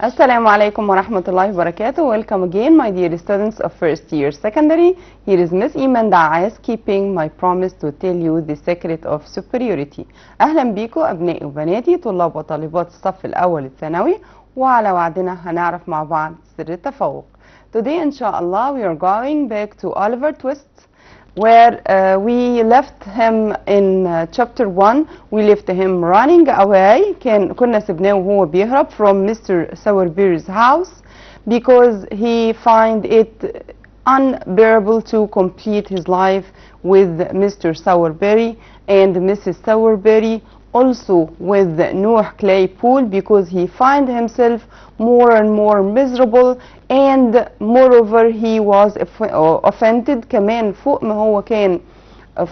Assalamu alaikum wa rahmatullahi wa barakatuh. Welcome again, my dear students of first year secondary. Here is Miss Iman Da'as keeping my promise to tell you the secret of superiority. أهلا بيكم أبنائي وبناتي طلاب وطالبات الصف الأول الثانوي، وعلى وعدنا هنعرف مع بعض سر التفوق. Today إن شاء الله we are going back to Oliver Twist, where we left him in chapter 1. We left him running away. كنا سبناه وهو بيهرب from Mr. Sowerberry's house because he find it unbearable to complete his life with Mr. Sowerberry and Mrs. Sowerberry, also with Noah Claypool, because he find himself more and more miserable, and moreover he was offended. كمان فوق ما هو كان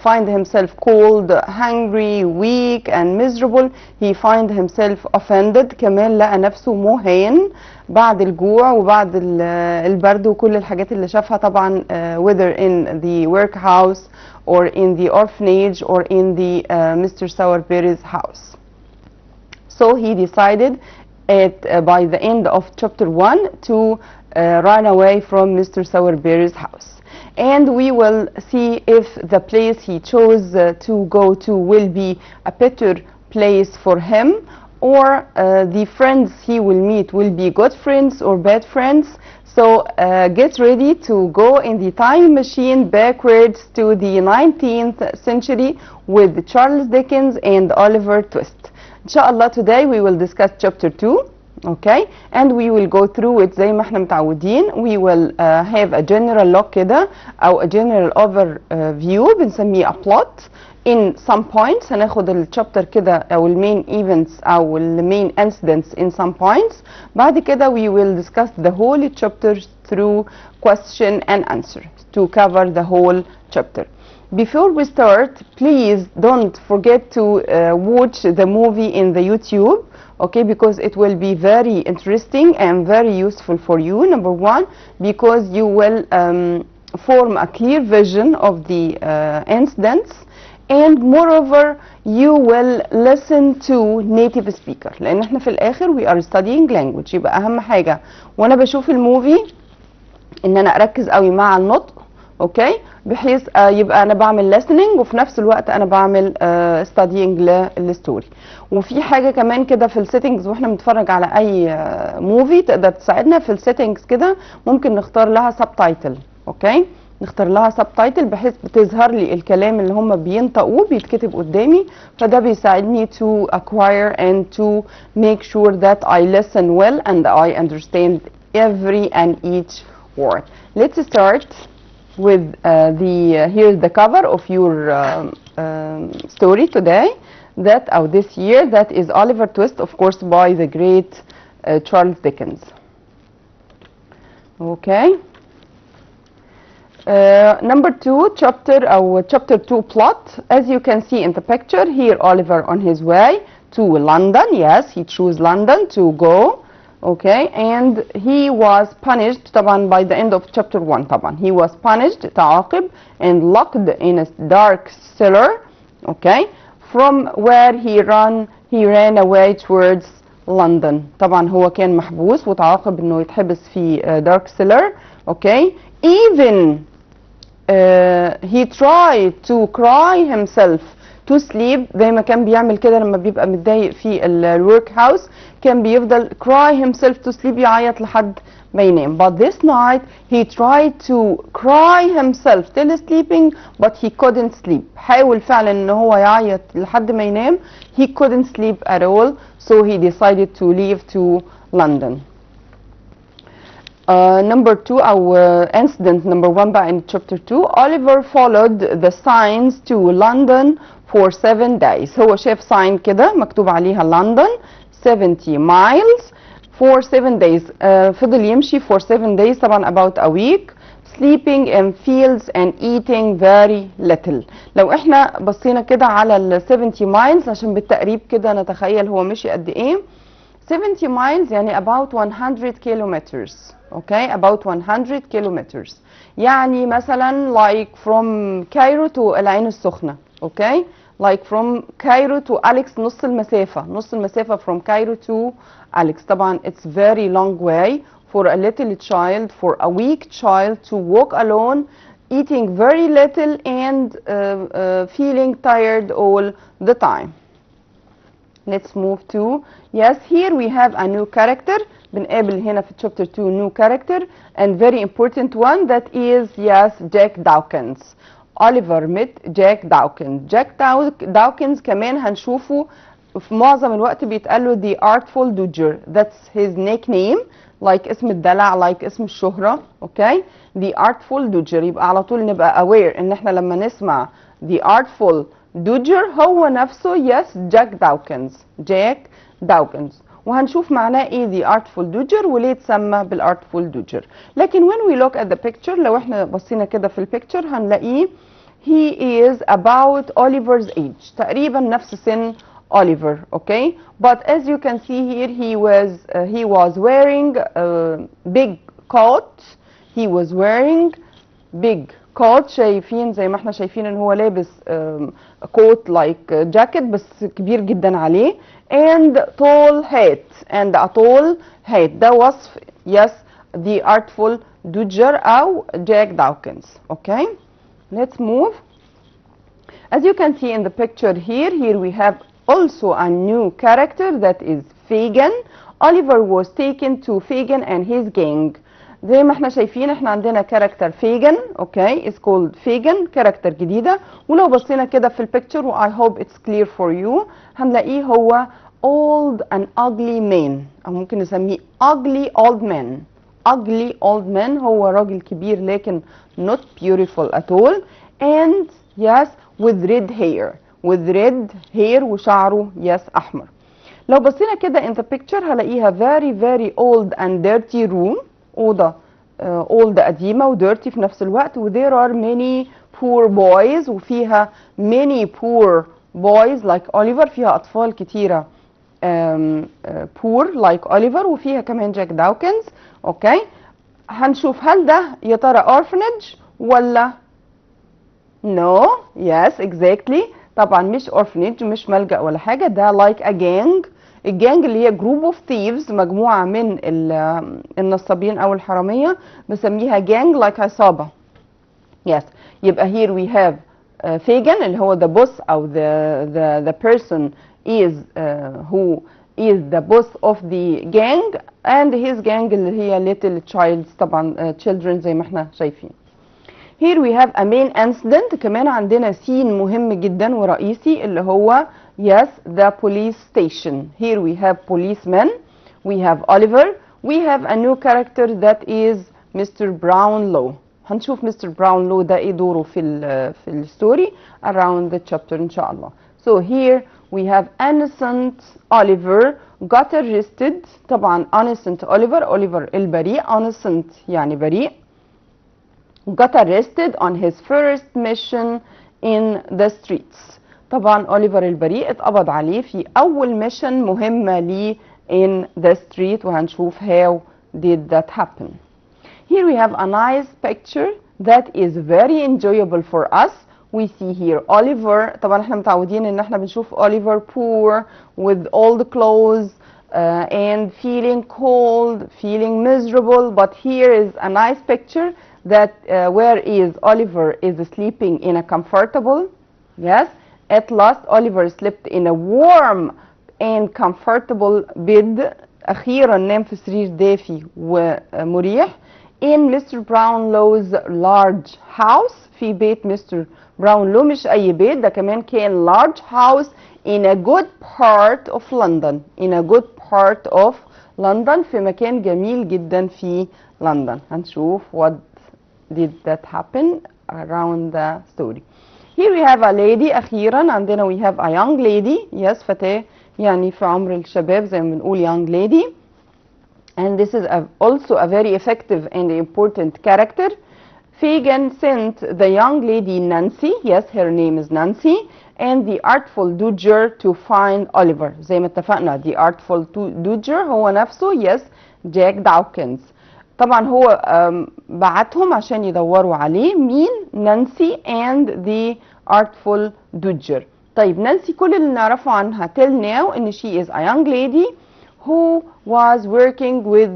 find himself cold, hungry, weak and miserable, he find himself offended. كمان لقى نفسه مهان بعد الجوع وبعد البرد وكل الحاجات اللي شافها طبعا whether in the workhouse or in the orphanage or in the Mr. Sowerberry's house. So he decided by the end of chapter 1 to run away from Mr. Sowerberry's house. And we will see if the place he chose to go to will be a better place for him, or the friends he will meet will be good friends or bad friends. So get ready to go in the time machine backwards to the 19th century with Charles Dickens and Oliver Twist. Inshallah, today we will discuss chapter 2. Okay, and we will go through it زي ما احنا متعودين. We will have a general look كده أو a general overview بنسميه a plot in some points. هناخد الشابتر كده أو المين events أو المين incidents in some points. بعد كده we will discuss the whole chapter through question and answer to cover the whole chapter. Before we start, please don't forget to watch the movie in the YouTube. Okay, because it will be very interesting and very useful for you. Number one, because you will form a clear vision of the incidents, and moreover you will listen to native speaker. لأن احنا في الآخر we are studying language. يبقى أهم حاجة وأنا بشوف الموفي إن أنا أركز قوي مع النطق. اوكي، بحيث يبقى انا بعمل listening وفي نفس الوقت انا بعمل studying للستوري. وفي حاجه كمان كده في السيتنجز واحنا بنتفرج على اي موفي تقدر تساعدنا في السيتنجز كده، ممكن نختار لها سبتايتل. اوكي، نختار لها سبتايتل بحيث بتظهر لي الكلام اللي هم بينطقوه بيتكتب قدامي، فده بيساعدني to acquire and to make sure that I listen well and I understand every and each word. Let's start with here's the cover of your story today, that this year, that is Oliver Twist, of course, by the great Charles Dickens. Okay, number 2, chapter 2 plot. As you can see in the picture here, Oliver on his way to London. Yes, he chose London to go. Okay, and he was punished طبعا by the end of chapter 1. طبعا he was punished تعاقب and locked in a dark cellar. Okay, from where he ran away towards London. طبعا هو كان محبوس وتعاقب انه يتحبس في dark cellar. Okay, even he tried to cry himself to sleep. زي ما كان بيعمل كده لما بيبقى متضايق في الورك هاوس، كان بيفضل cry himself to sleep، يعيط لحد ما ينام. But this night he tried to cry himself till sleeping but he couldn't sleep. حاول فعلا ان هو يعيط لحد ما ينام. He couldn't sleep at all, so he decided to leave to London. Number 2 أو incident number 1 بقى in chapter 2. Oliver followed the signs to London for 7 days. هو شاف sign كده مكتوب عليها London 70 miles for 7 days. فضل يمشي for 7 days طبعا about a week, sleeping in fields and eating very little. لو احنا بصينا كده على ال 70 miles عشان بالتقريب كده نتخيل هو مشي قد ايه. 70 miles يعني about 100 kilometers. Okay, about 100 kilometers. يعني مثلا like from Cairo to العين السخنة. Okay, like from Cairo to Alex نص المسافة from Cairo to Alex. طبعا it's very long way for a little child, for a weak child to walk alone, eating very little and feeling tired all the time. Let's move to, yes, here we have a new character. بنقابل هنا في chapter 2 new character and very important one, that is, yes, Jack Dawkins. Oliver met Jack Dawkins. Jack Dawkins كمان هنشوفه في معظم الوقت بيتقال له the Artful Dodger. That's his nickname, like اسم الدلع, like اسم الشهرة. Okay, the Artful Dodger. يبقى على طول نبقى aware ان احنا لما نسمع the Artful Dodger هو نفسه yes Jack Dawkins. Jack Dawkins. وهنشوف معناه ايه the Artful Dodger وليه اتسمى بالارتفول دوجر. لكن when we look at the picture, لو احنا بصينا كده في البيكتشر هنلاقيه he is about Oliver's age. تقريبا نفس سن Oliver. Okay, but as you can see here he was wearing a big coat. He was wearing big coat. شايفين زي ما احنا شايفين ان هو لابس coat like jacket بس كبير جدا عليه, and tall hat. ده وصف yes the Artful Dodger أو Jack Dawkins. Okay, let's move. As you can see in the picture here we have also a new character, that is Fagin. Oliver was taken to Fagin and his gang. زي ما احنا شايفين احنا عندنا كاركتر Fagin. Okay, it's called Fagin, كاركتر جديدة. ولو بصينا كده في البيكتشر و I hope it's clear for you, هنلاقيه هو old and ugly man, او ممكن نسميه ugly old man. Ugly old man هو راجل كبير لكن not beautiful at all, and yes with red hair وشعره yes احمر. لو بصينا كده in the picture هلاقيها very old and dirty room. أوضة old قديمة و dirty في نفس الوقت, و there are many poor boys, وفيها many poor boys like Oliver. فيها أطفال كتيرة poor like Oliver, وفيها كمان جاك داوكنز. اوكي, هنشوف هل ده يا ترى orphanage ولا no. yes exactly, طبعا مش orphanage, مش ملجأ ولا حاجة. ده like a gang. الجانج اللي هي group of thieves, مجموعة من النصابين أو الحرامية, بسميها gang like عصابة. yes, يبقى here we have Fagin اللي هو the boss أو the person is who is the boss of the gang, and his gang اللي هي little childs, طبعا children زي ما احنا شايفين. Here we have a main incident. كمان عندنا سين مهم جدا ورئيسي اللي هو yes the police station. Here we have policemen, we have Oliver, we have a new character that is Mr. Brownlow. هنشوف Mr. Brownlow ده ايه دوره في الستوري around the chapter ان شاء الله. So here we have innocent Oliver got arrested. طبعا innocent Oliver البريء, innocent يعني بريء, got arrested on his first mission in the streets. طبعا أوليفر البريء اتقبض عليه في أول ميشن مهمة ليه in the street, وهنشوف how did that happen. Here we have a nice picture that is very enjoyable for us. We see here Oliver. طبعا احنا متعودين ان احنا بنشوف Oliver poor with old clothes and feeling cold, feeling miserable, but here is a nice picture that where is Oliver is sleeping in a comfortable. Yes, at last Oliver slept in a warm and comfortable bed. أخيرا نام في سرير دافي ومريح in Mr. Brownlow's large house. في بيت مستر براونلو, مش أي بيت, ده كمان كان large house in a good part of London. In a good part of London, في مكان جميل جدا في لندن. هنشوف what did that happen around the story. Here we have a lady. أخيرا عندنا we have a young lady. Yes, فتاة يعني في عمر الشباب زي ما بنقول young lady. And this is also a very effective and important character. Fagin sent the young lady Nancy. Yes, her name is Nancy. And the Artful Dodger to find Oliver. زي ما اتفقنا the Artful Dodger هو نفسه yes Jack Dawkins. طبعا هو بعتهم عشان يدوروا عليه. مين؟ نانسي and the Artful Dodger. طيب نانسي كل اللي نعرفه عنها till now ان she is a young lady who was working with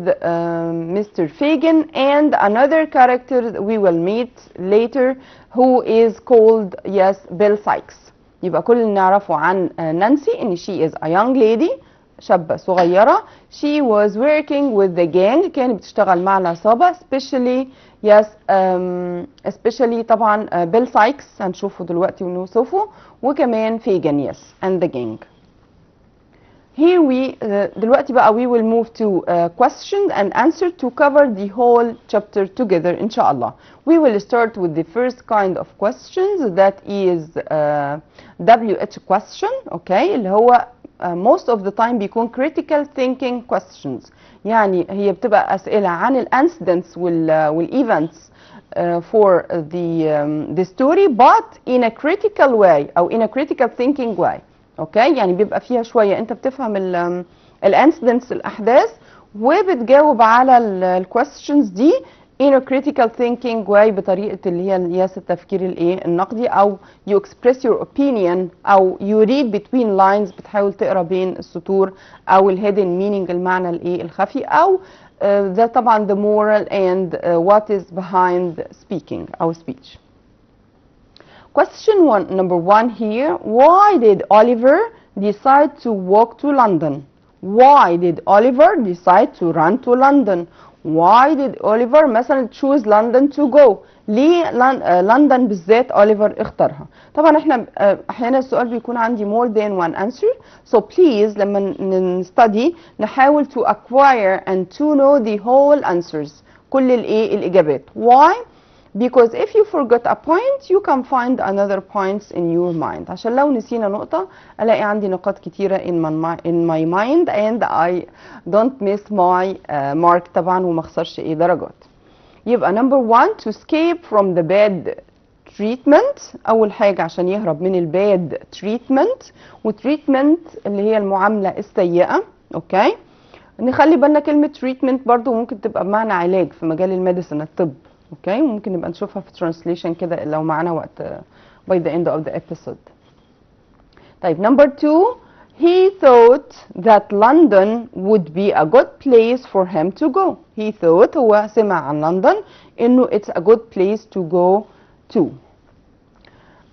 Mr. Fagin and another character that we will meet later who is called yes Bill Sikes. يبقى كل اللي نعرفه عن نانسي ان she is a young lady شابة صغيرة. she was working with the gang كانت بتشتغل مع العصابة especially yes especially طبعا بيل سايكس هنشوفه دلوقتي ونوصفه وكمان فيجن yes and the gang. Here we دلوقتي بقى we will move to questions and answer to cover the whole chapter together إن شاء الله. We will start with the first kind of questions that is WH question okay اللي هو most of the time بيكون critical thinking questions يعني هي بتبقى أسئلة عن ال incidents وال events for the story but in a critical way أو in a critical thinking way اوكي يعني بيبقى فيها شويه انت بتفهم الانسيدنتس الاحداث وبتجاوب على الكويستشنز دي in a critical thinking way بطريقه اللي هي الياس التفكير الايه النقدي او you express your opinion او you read between lines بتحاول تقرا بين السطور او الهيدن meaning المعنى الايه الخفي او ده طبعا the moral and what is behind speaking او speech. Question number one here. Why did Oliver decide to walk to London? Why did Oliver decide to run to London? Why did Oliver مثلا choose London to go? ليه لندن بالذات أوليفر اختارها؟ طبعا احنا احيانا السؤال بيكون عندي more than one answer. So please لما نستدي نحاول to acquire and to know the whole answers. كل الايه الإجابات. Why? Because if you forgot a point you can find another points in your mind. عشان لو نسينا نقطة ألاقي عندي نقاط كتيرة in my mind and I don't miss my mark طبعا وما اخسرش ايه درجات. يبقى number one to escape from the bad treatment. أول حاجة عشان يهرب من الباد treatment وتريتمنت اللي هي المعاملة السيئة اوكي. نخلي بالنا كلمة treatment برضو ممكن تبقى بمعنى علاج في مجال الميديسن الطب اوكي ممكن نبقى نشوفها في translation كده لو معانا وقت by the end of the episode. طيب number two he thought that London would be a good place for him to go. He thought هو سمع عن لندن انه it's a good place to go to.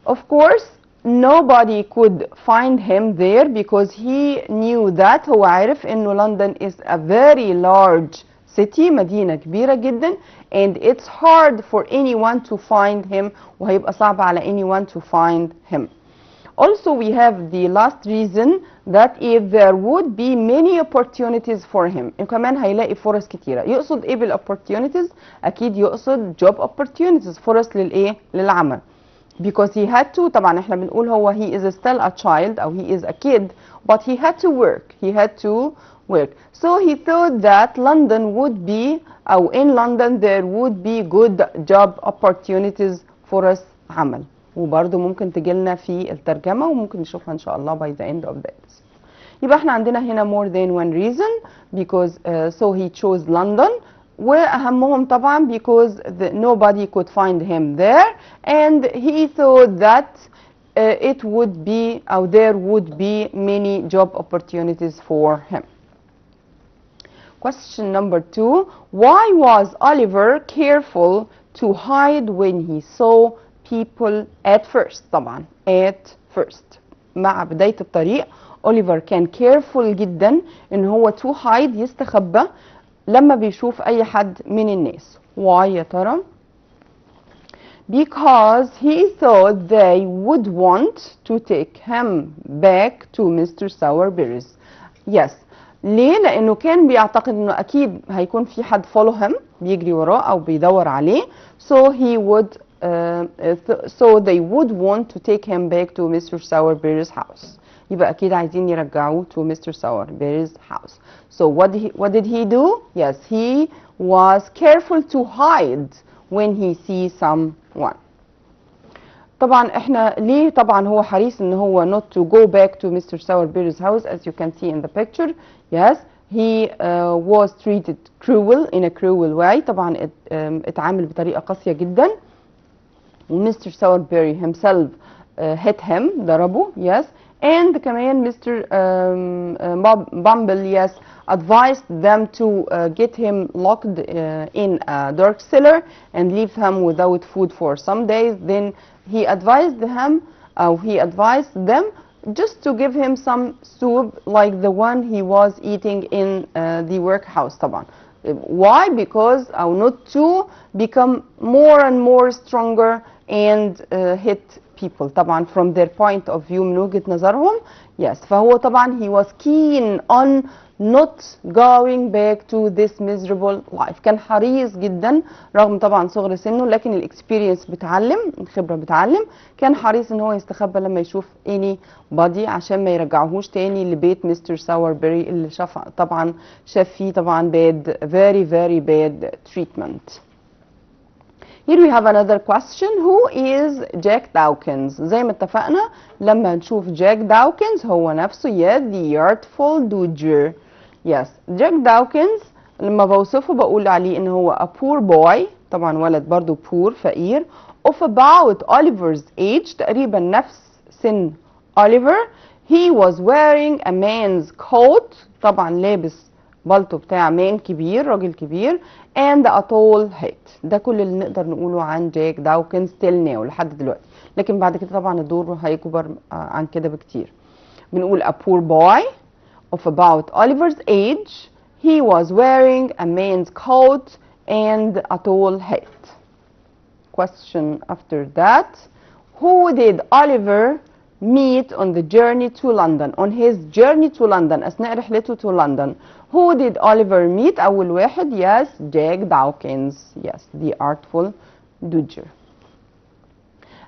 Of course nobody could find him there because he knew that هو عارف انه London is a very large city مدينة كبيرة جدا and it's hard for anyone to find him وهيبقى صعب على anyone to find him. Also we have the last reason that if there would be many opportunities for him كمان هيلاقي فرص كتيرة. يقصد ايه بالopportunities؟ اكيد يقصد job opportunities فرص للايه؟ للعمل. Because he had to طبعا احنا بنقول هو he is still a child او he is a kid but he had to work. He had to work. So he thought that London would be أو in London there would be good job opportunities فرص عمل وبرضه ممكن تجيلنا في الترجمة وممكن نشوفها إن شاء الله by the end of the episode. يبقى احنا عندنا هنا more than one reason because so he chose London وأهمهم طبعا because nobody could find him there and he thought that it would be or there would be many job opportunities for him. Question number two, why was Oliver careful to hide when he saw people at first? طبعا at first مع بداية الطريق أوليفر كان careful جدا إن هو to hide يستخبى لما بيشوف أي حد من الناس. Why يا ترى؟ Because he thought they would want to take him back to Mr. Sowerberry's. Yes. ليه؟ لأنه كان بيعتقد إنه أكيد هيكون في حد follow him بيجري وراه أو بيدور عليه. So he would so they would want to take him back to Mr. Sowerberry's house. يبقى أكيد عايزين يرجعوه to Mr. Sowerberry's house. So what did he do? Yes, he was careful to hide when he sees someone. طبعا احنا ليه طبعا هو حريص ان هو not to go back to Mr. Sowerberry's house as you can see in the picture. Yes, he was treated cruel in a cruel way. طبعا اتعامل بطريقة قاسية جدا. Mr. Sowerberry himself hit him ضربه yes and كمان Mr. Bumble yes advised them to get him locked in a dark cellar and leave him without food for some days. Then he advised them just to give him some soup like the one he was eating in the workhouse طبعا. Why? Because not to become more and more stronger and hit people طبعا from their point of view من وجهة نظرهم. Yes فهو طبعا he was keen on not going back to this miserable life. كان حريص جدا رغم طبعا صغر سنه لكن الاكسبيرينس بتعلم، الخبرة بتعلم. كان حريص ان هو يستخبى لما يشوف anybody عشان ما يرجعوهوش تاني لبيت مستر ساوربري اللي طبعا شاف فيه طبعا very bad treatment. Here we have another question. Who is Jack Dawkins? زي ما اتفقنا لما نشوف Jack Dawkins هو نفسه the Artful Dodger. Yes, Jack Dawkins لما بوصفه بقول عليه ان هو a poor boy طبعا ولد برضو poor فقير of about Oliver's age تقريبا نفس سن Oliver. He was wearing a man's coat طبعا لابس بالطو بتاع مان كبير راجل كبير and a tall hat. ده كل اللي نقدر نقوله عن جاك داوكنز till now لحد دلوقتي. لكن بعد كده طبعا الدور هيكبر عن كده بكتير. بنقول a poor boy of about Oliver's age. He was wearing a man's coat and a tall hat. Question after that. Who did Oliver meet on the journey to London? On his journey to London أثناء رحلته to London. Who did Oliver meet? أول واحد yes Jack Dawkins. Yes the Artful Dodger.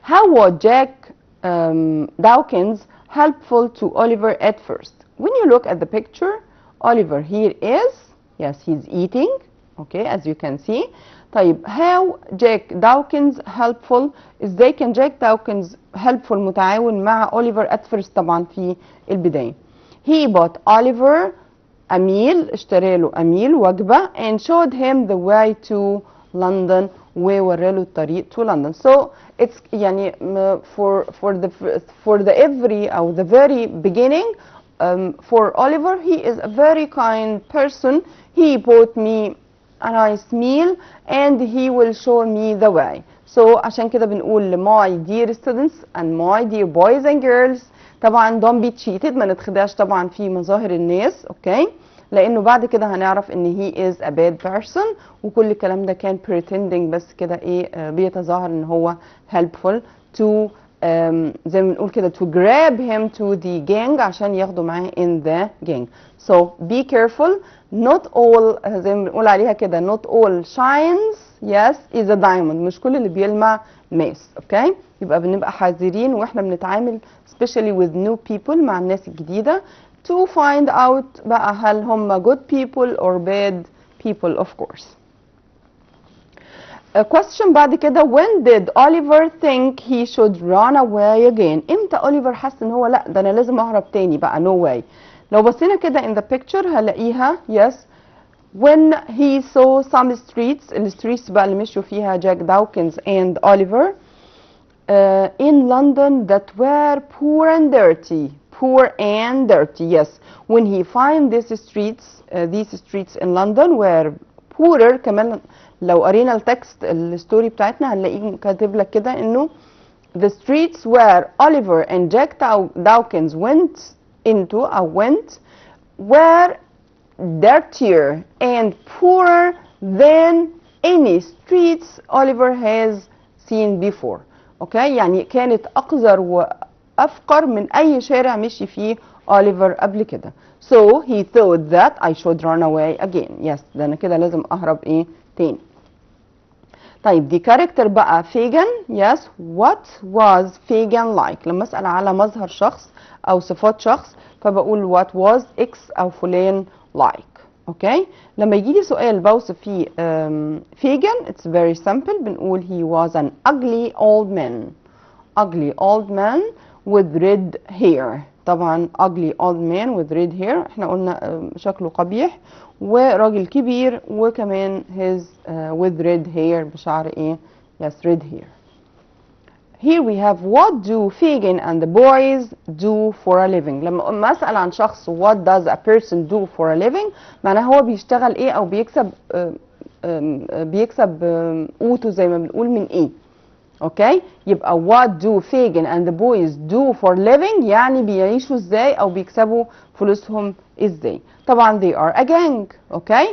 How was Jack Dawkins helpful to Oliver at first? When you look at the picture, Oliver here is yes he's eating okay as you can see. طيب how Jack Dawkins helpful ازاي كان Jack Dawkins helpful متعاون مع Oliver at first طبعا في البداية. He bought Oliver a meal اشترى له a meal وجبة and showed him the way to London وورى له الطريق to London. So it's يعني for the every or the very beginning for Oliver he is a very kind person. He bought me a nice meal and he will show me the way. So عشان كده بنقول my dear students and my dear boys and girls طبعا don't be cheated ما نتخدعش طبعا في مظاهر الناس اوكي لانه بعد كده هنعرف ان he is a bad person وكل الكلام ده كان pretending بس كده ايه بيتظاهر ان هو helpful to زي ما بنقول كده to grab him to the gang عشان ياخدوا معاه in the gang. So be careful. Not all زي ما بنقول عليها كده not all shines yes is a diamond. مش كل اللي بيلمع ماس اوكي. يبقى بنبقى حذرين واحنا بنتعامل especially with new people مع الناس الجديدة to find out بقى هل هم good people or bad people of course. A question بعد كده when did Oliver think he should run away again؟ امتى أوليفر حس ان هو لا ده انا لازم اهرب تاني بقى no way. لو بصينا كده in the picture هلاقيها yes when he saw some streets الستريتس بقى اللي مشوا فيها Jack Dawkins and Oliver in London that were poor and dirty yes when he find these streets in London were poorer. كمان لو قرينا التكست الستوري بتاعتنا هنلاقيه كاتب لك كده انه the streets where Oliver and Jack Dawkins went were dirtier and poorer than any streets Oliver has seen before. اوكي يعني كانت اقذر وافقر من اي شارع مشي فيه أوليفر قبل كده. So he thought that I should run away again. Yes ده انا كده لازم اهرب ايه تاني. طيب دي كاركتر بقى فيجن. Yes what was Fagin like؟ لما اسأل على مظهر شخص او صفات شخص فبقول what was X او فلان like. اوكي لما يجي لي سؤال بوصف فيه فيجن it's very simple بنقول he was an ugly old man with red hair. طبعا ugly old man with red hair احنا قلنا شكله قبيح وراجل كبير وكمان his with red hair بشعر ايه yes red hair. here we have what do Fagin and the boys do for a living. لما اسال عن شخص what does a person do for a living معناه هو بيشتغل ايه او بيكسب قوته زي ما بنقول من ايه. اوكي يبقى what do Fagin and the boys do for living يعني بيعيشوا ازاي او بيكسبوا فلوسهم ازاي. طبعا they are a gang. اوكي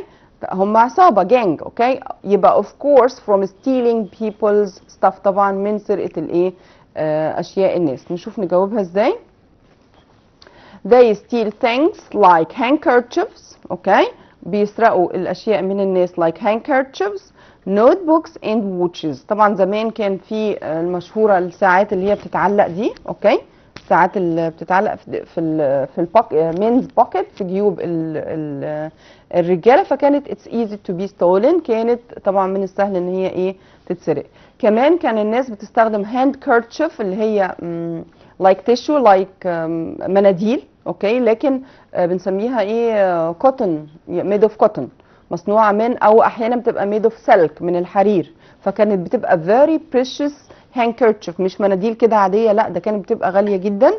هم عصابة gang. اوكي يبقى of course from stealing people's stuff طبعا من سرقة الايه اشياء الناس. نشوف نجاوبها ازاي. they steal things like handkerchiefs. اوكي بيسرقوا الاشياء من الناس like handkerchiefs notebooks and watches. طبعا زمان كان في المشهوره الساعات اللي هي بتتعلق دي. اوكي الساعات اللي بتتعلق في men's pocket في جيوب الرجاله فكانت it's easy to be stolen. كانت طبعا من السهل ان هي ايه تتسرق. كمان كان الناس بتستخدم handkerchief اللي هي like tissue like مناديل. اوكي لكن بنسميها ايه cotton made of cotton مصنوعه من او احيانا بتبقى made of silk من الحرير. فكانت بتبقى very precious handkerchief مش مناديل كده عاديه لا ده كانت بتبقى غاليه جدا.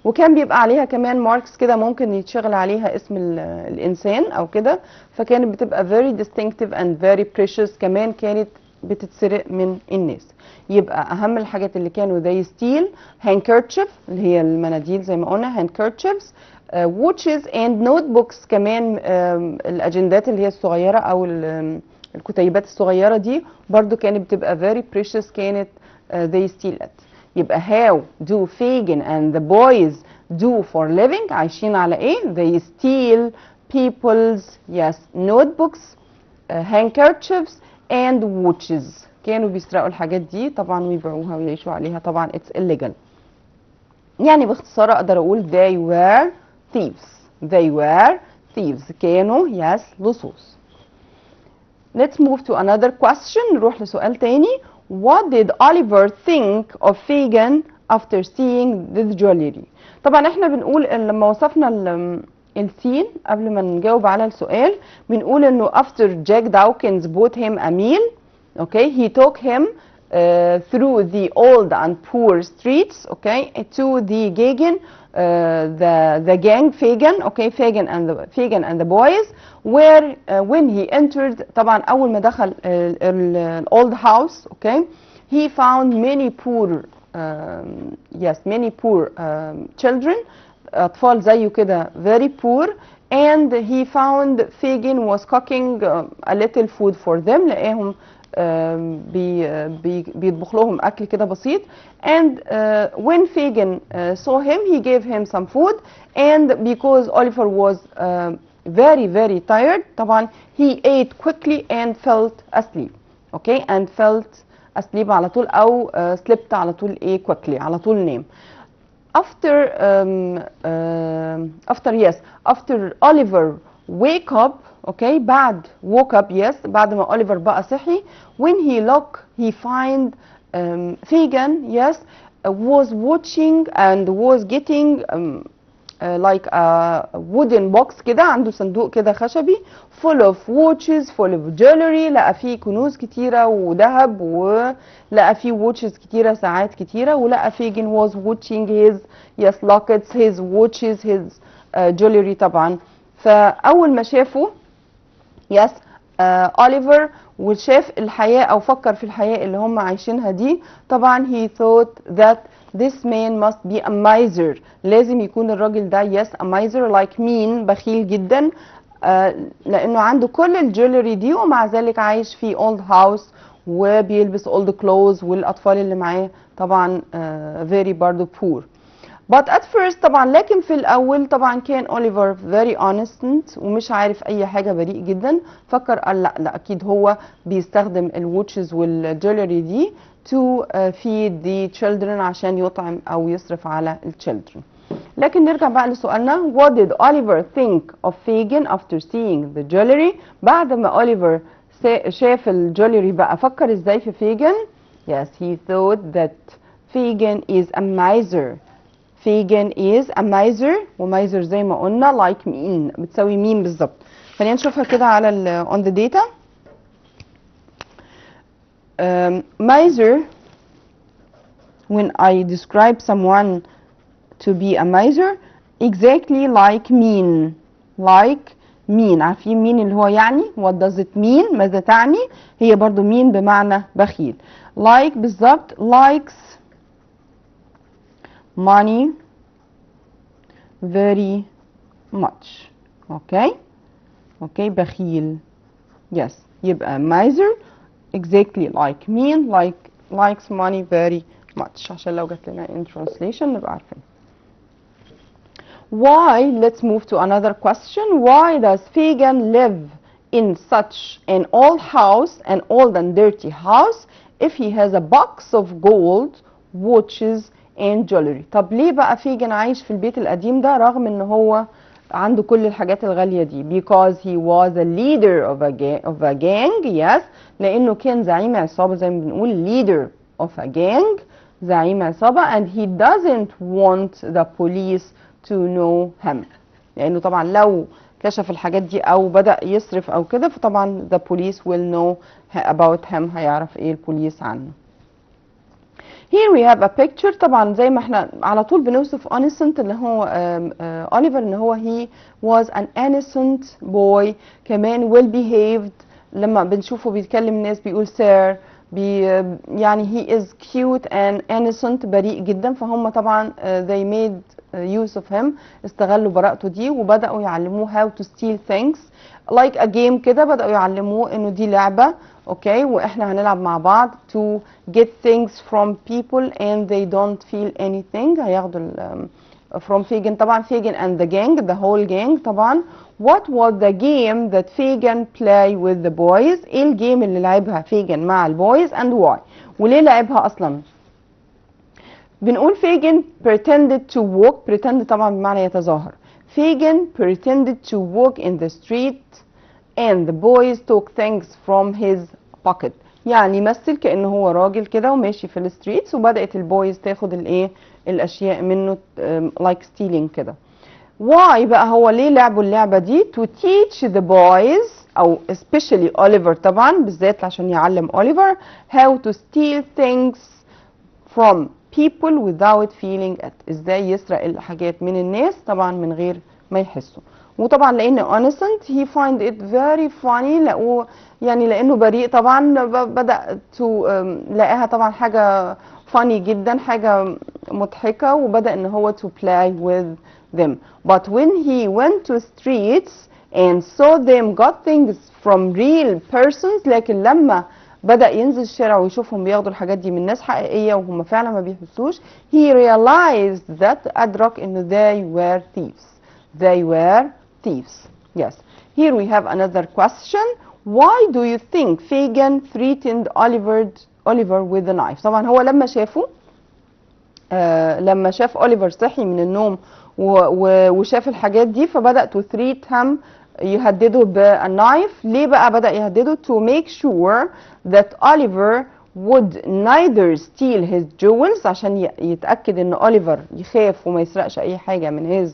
وكان بيبقى عليها كمان ماركس كده ممكن يتشغل عليها اسم الانسان او كده. فكانت بتبقى very distinctive and very precious. كمان كانت بتتسرق من الناس. يبقى اهم الحاجات اللي كانوا they steal handkerchief اللي هي المناديل زي ما قلنا handkerchiefs watches and notebooks كمان الاجندات اللي هي الصغيره او الكتيبات الصغيره دي برضو كانت بتبقى very precious. كانت they steal it. يبقى how do Fagin and the boys do for living عايشين على ايه they steal people's yes notebooks handkerchiefs and watches. كانوا بيسرقوا الحاجات دي طبعا ويبيعوها ويعيشوا عليها طبعا it's illegal. يعني باختصار اقدر اقول they were thieves. they were thieves كانوا yes لصوص. let's move to another question. نروح لسؤال تاني. what did Oliver think of Fagin after seeing the jewelry. طبعا احنا بنقول لما وصفنا السين قبل ما نجاوب على السؤال بنقول انه after Jack Dawkins bought him a meal okay he took him through the old and poor streets okay to the Fagin the gang Fagin okay Fagin and the boys where when he entered طبعا اول ما دخل old house okay he found many poor many poor children اطفال زيه كده very poor and he found Fagin was cooking a little food for them. لقاهم بيطبخ لهم اكل كده بسيط and when Fagin saw him he gave him some food and because Oliver was very tired طبعا he ate quickly and felt asleep okay and felt asleep على طول او slept على طول ايه quickly على طول نام. after Oliver wake up okay بعد woke up yes بعد ما Oliver بقى صحي when he look he find Fagin yes was watching and was getting like a wooden box كده عنده صندوق كده خشبي full of watches full of jewelry. لقى فيه كنوز كتيرة وذهب ولقى فيه watches كتيرة ساعات كتيرة ولقى Fagin was watching his yes lockets his watches his jewelry طبعا. فأول ما شافه yes Oliver وشاف الحياة أو فكر في الحياة اللي هم عايشينها دي طبعا he thought that this man must be a miser. لازم يكون الراجل ده yes a miser like mean بخيل جدا لأنه عنده كل الجولري دي ومع ذلك عايش في old house وبيلبس old clothes والأطفال اللي معاه طبعا very برضو poor. But at first طبعا لكن في الأول طبعا كان أوليفر very honest ومش عارف أي حاجة بريء جدا. فكر قال لا أكيد هو بيستخدم الواتشز والجولري دي to feed the children عشان يطعم أو يصرف على الchildren. لكن نرجع بقى لسؤالنا what did Oliver think of Fagin after seeing the jewelry. بعد ما أوليفر شاف الجولري بقى فكر ازاي في Fagin. Yes he thought that Fagin is a miser. Fagin is a miser ومايزر زي ما قلنا like mean بتساوي مين بالظبط. خلينا نشوفها كده على on the data. miser when I describe someone to be a miser exactly like mean. like mean، عارفين مين اللي هو يعني what does it mean، ماذا تعني؟ هي برضو mean بمعنى بخيل. like بالظبط likes money very much. اوكي بخيل. yes يبقى miser exactly like mean likes money very much، عشان لو جات لنا in translation نبقى عارفين. Why? Let's move to another question. Why does Fagin live in such an old house, an old and dirty house, if he has a box of gold, watches and jewelry? طب ليه بقى فيجن عايش في البيت القديم ده رغم ان هو عنده كل الحاجات الغالية دي؟ Because he was a leader of a gang. Yes. لانه كان زعيم عصابة زي ما بنقول leader of a gang، زعيم عصابة، and he doesn't want the police to know him. لأنه طبعا لو كشف الحاجات دي أو بدأ يصرف أو كده فطبعا the police will know about him، هيعرف إيه البوليس عنه. Here we have a picture. طبعا زي ما احنا على طول بنوصف innocent اللي هو أوليفر إن هو he was an innocent boy، كمان well behaved. لما بنشوفه بيتكلم الناس بيقول sir، يعني he is cute and innocent، بريء جدا. فهم طبعا they made use of him، استغلوا براءته دي وبدأوا يعلموه how to steal things like a game كده. بدأوا يعلموه انه دي لعبة اوكي واحنا هنلعب مع بعض to get things from people and they don't feel anything. هياخدوا from Fagin طبعا Fagin and the gang the whole gang طبعا. What was the game that Fagin play with the boys؟ ايه الجيم اللي لعبها Fagin مع البويز and why؟ وليه لعبها اصلا؟ بنقول Fagin pretended to walk. pretend طبعا بمعنى يتظاهر. Fagin pretended to walk in the street and the boys took things from his pocket. يعني يمثل كأنه هو راجل كده وماشي في الستريتس وبدأت البويز تاخد الايه الاشياء منه like stealing كده. Why بقى هو ليه لعبوا اللعبة دي؟ to teach the boys او especially Oliver طبعا بالذات عشان يعلم Oliver how to steal things from people without feeling it. ازاي يسرق الحاجات من الناس طبعا من غير ما يحسوا. وطبعا لانه innocent he find it very funny، لقوه يعني لانه بريء طبعا بدأ لقاها طبعا حاجة funny جدا، حاجة مضحكة، وبدأ ان هو to play with them. But when he went to streets and saw them got things from real persons، لكن لما بدأ ينزل الشارع ويشوفهم بياخدوا الحاجات دي من ناس حقيقية وهم فعلا ما بيحسوش he realized that أدرك إنه they were thieves. They were thieves. Yes. Here we have another question. Why do you think Fagin threatened Oliver with a knife؟ طبعا هو لما شافه لما شاف أوليفر صحي من النوم وشاف الحاجات دي فبدأ to threat him، يهدده بالنايف. ليه بقى بدأ يهدده؟ to make sure that Oliver would neither steal his jewels، عشان يتأكد ان أوليفر يخاف وما يسرقش اي حاجة من his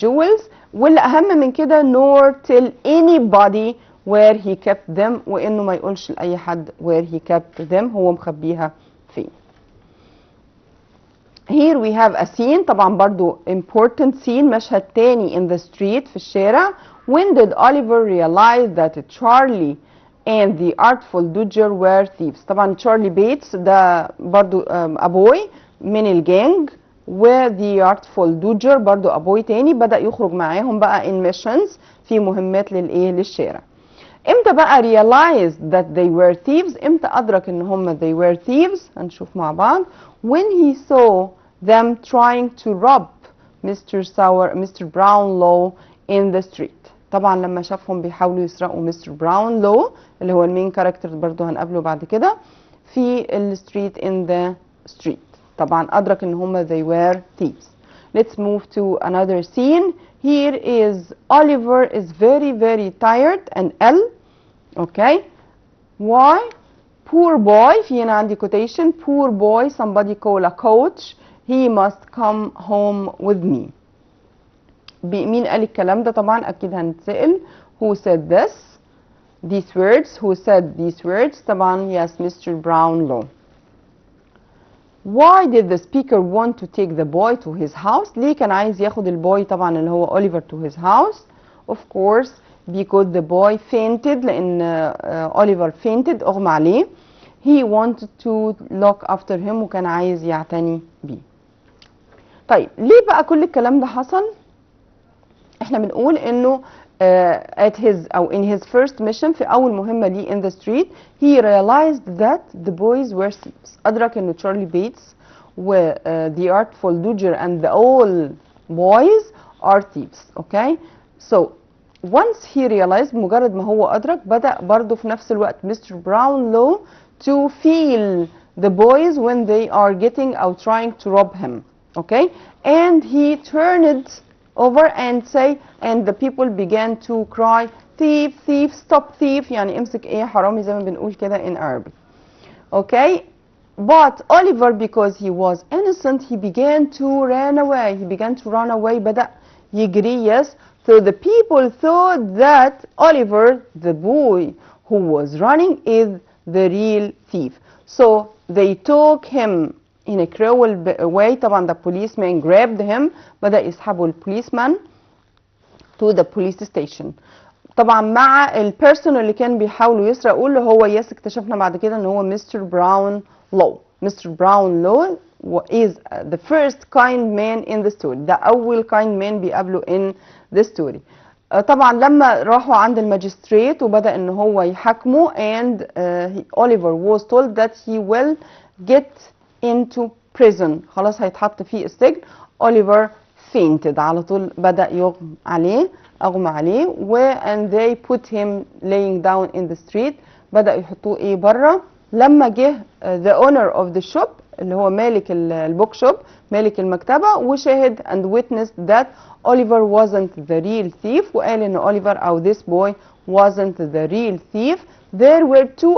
jewels، واللي اهم من كده nor tell anybody where he kept them، وانه ما يقولش لأي حد where he kept them، هو مخبيها فين. Here we have a scene. طبعا برضو important scene، مشهد تاني in the street في الشارع. When did Oliver realize that Charlie and the Artful Dodger were thieves؟ طبعا تشارلي بيتس ده برضو أبوي من الجانج، و the Artful Dodger برضو أبوي تاني بدأ يخرج معاهم بقى in missions في مهمات للشارع. امتى بقى realize that they were thieves؟ امتى أدرك ان هم they were thieves؟ هنشوف مع بعض. When he saw them trying to rob Mr. Brownlow in the street. طبعا لما شافهم بيحاولوا يسرقوا Mr. Brownlow اللي هو المين كاركتر برضو هنقابله بعد كده في الستريت in the street. طبعا أدرك ان هم they were thieves. Let's move to another scene. Here is Oliver is very tired and ill. Okay. Why? Poor boy. في هنا عندي quotation. Poor boy. Somebody call a coach. He must come home with me. مين قال الكلام ده؟ طبعا أكيد هنتسأل. Who said this? These words. Who said these words؟ طبعا yes Mr. Brownlow. Why did the speaker want to take the boy to his house? ليه كان عايز ياخد البوي طبعا اللي هو أوليفر to his house? Of course because the boy fainted لأن أوليفر fainted أغمى عليه. He wanted to look after him وكان عايز يعتني بيه. طيب ليه بقى كل الكلام ده حصل؟ احنا بنقول انه at his أو in his first mission في أول مهمة ليه in the street he realized that the boys were thieves. أدرك إنه تشارلي بيتس و the Artful Dodger and the all boys are thieves. Okay, so once he realized مجرد ما هو أدرك بدأ برضه في نفس الوقت Mr. Brownlow to feel the boys when they are getting or trying to rob him. Okay, and he turned over and say and the people began to cry thief thief stop thief يعني امسك ايه حرامي زي ما بنقول كده in Arabic. Okay, but Oliver because he was innocent he began to run away بدأ يجري. Yes, so the people thought that Oliver the boy who was running is the real thief, so they took him in a cruel way. طبعا the policeman grabbed him بدأ يسحبوا البوليسمان to the police station. طبعا مع البيرسون اللي كان بيحاولوا يسرقوا اللي هو يس اكتشفنا بعد كده ان هو مستر براون لو. مستر براون لو is the first kind man in the story. ده أول kind man بيقابله in the story. طبعا لما راحوا عند الماجستريت وبدأ ان هو يحاكمه and Oliver was told that he will get into prison. خلاص هيتحط في السجن. Oliver fainted على طول بدأ أغمى عليه and they put him laying down in the street. بدأ يحطوه ايه بره. لما جه the owner of the shop اللي هو مالك البوك شوب مالك المكتبة وشاهد and witnessed that Oliver wasn't the real thief وقال ان Oliver أو this boy wasn't the real thief. There were two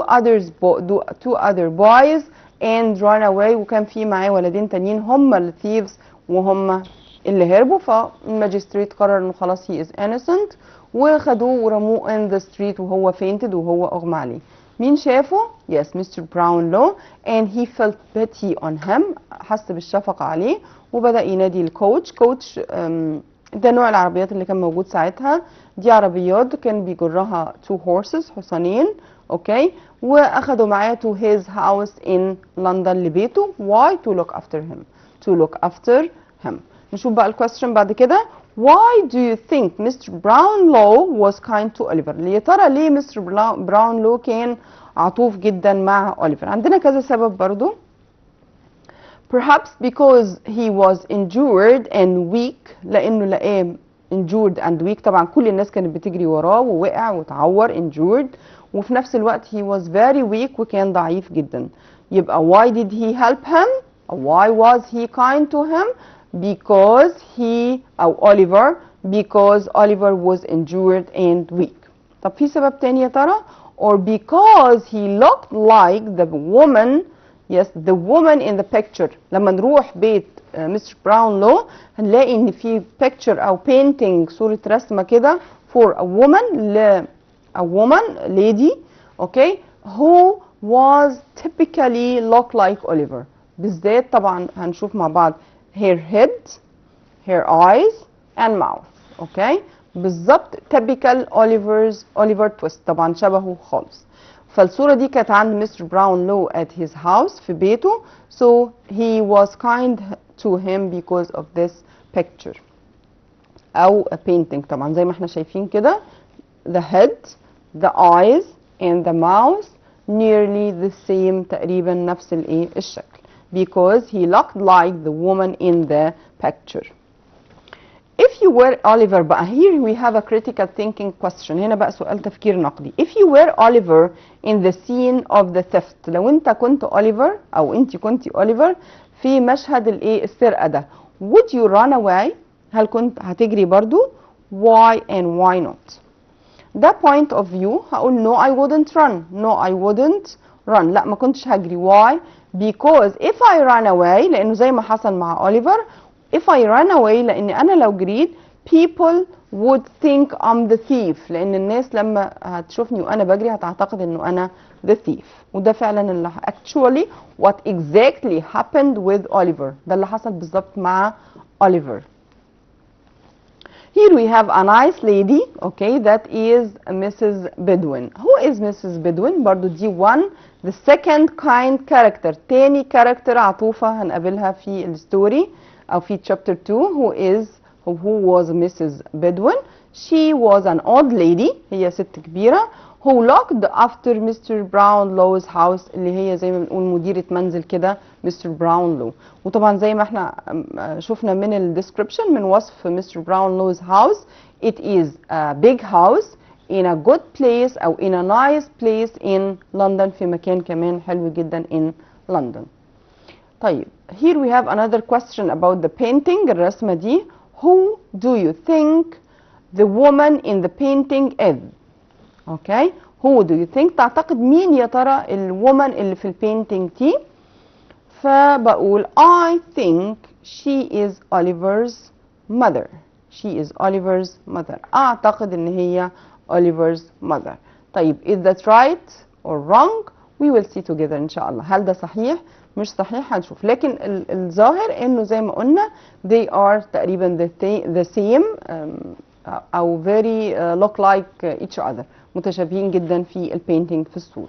other boys and run away وكان في معاه ولدين تانيين هم الثيفز وهم اللي هربوا. فالماجستريت قرر انه خلاص he is innocent وخدوه ورموه in the street وهو fainted وهو اغمى عليه. مين شافه؟ yes Mr. Brownlow and he felt pity on him. حس بالشفقة عليه وبدأ ينادي الكوتش. كوتش ده نوع العربيات اللي كان موجود ساعتها. دي عربيات كان بيجرها two horses حصانين. اوكي واخدوا معاه to his house in London لبيته. why to look after him. نشوف بقى الكويستشن بعد كده. why do you think Mr. Brownlow was kind to Oliver. يا ترى ليه مستر براونلو كان عطوف جدا مع أوليفر؟ عندنا كذا سبب برضو. perhaps because he was injured and weak لأنه لقاه injured and weak. طبعا كل الناس كانت بتجري وراه ووقع وتعور injured وفي نفس الوقت he was very weak وكان ضعيف جدا. يبقى why did he help him? why was he kind to him? because Oliver was injured and weak. طب في سبب تاني يا ترى؟ or because he looked like the woman. yes the woman in the picture. لما نروح بيت مستر براونلو هنلاقي ان في picture او painting صورة رسمة كده for a woman lady okay who was typically look like Oliver. بالذات طبعا هنشوف مع بعض her head, her eyes and mouth. اوكي بالظبط typical Oliver Twist. طبعا شبهه خالص. فالصورة دي كانت عند مستر براونلو at his house في بيته. so he was kind to him because of this picture أو a painting. طبعا زي ما احنا شايفين كده the head, the eyes and the mouth nearly the same تقريبا نفس الشكل. because he looked like the woman in the picture. If you were Oliver بقى here we have a critical thinking question. هنا بقى سؤال تفكير نقدي. If you were Oliver in the scene of the theft. لو انت كنت Oliver أو انت كنتي Oliver في مشهد السرقة ده would you run away؟ هل كنت هتجري برضو؟ why and why not؟ ده point of view هقول no I wouldn't run. لا ما كنتش هجري. why؟ because if I run away لأنه زي ما حصل مع Oliver if I run away لأن أنا لو جريت people would think I'm the thief، لان الناس لما هتشوفني وانا بجري هتعتقد انه انا the thief. وده فعلا اللي actually what exactly happened with Oliver، ده اللي حصل بالظبط مع Oliver. Here we have a nice lady, okay, that is Mrs. Bedouin. Who is Mrs. Bedouin؟ برضو دي one. The second kind character، تاني character عطوفة هنقابلها في الستوري أو في chapter 2. Who was Mrs. Bedouin? She was an old lady، هي ست كبيرة. Who looked after Mr. Brownlow's house، اللي هي زي ما بنقول مديرة منزل كده Mr. Brownlow. وطبعا زي ما احنا شفنا من الديسكريبشن من وصف Mr. Brownlow's house، it is a big house in a good place أو in a nice place in London، في مكان كمان حلو جدا in London. طيب here we have another question about the painting، الرسمة دي. Who do you think the woman in the painting is؟ اوكي، who do you think، تعتقد مين يا ترى الwoman اللي في البينتينج دي؟ فبقول I think she is Oliver's mother. She is Oliver's mother. اعتقد ان هي Oliver's mother. طيب is that right or wrong؟ we will see together ان شاء الله. هل ده صحيح مش صحيح هنشوف، لكن الظاهر انه زي ما قلنا they are تقريبا the same او very look like each other، متشابهين جدا في البينتينج في الصورة.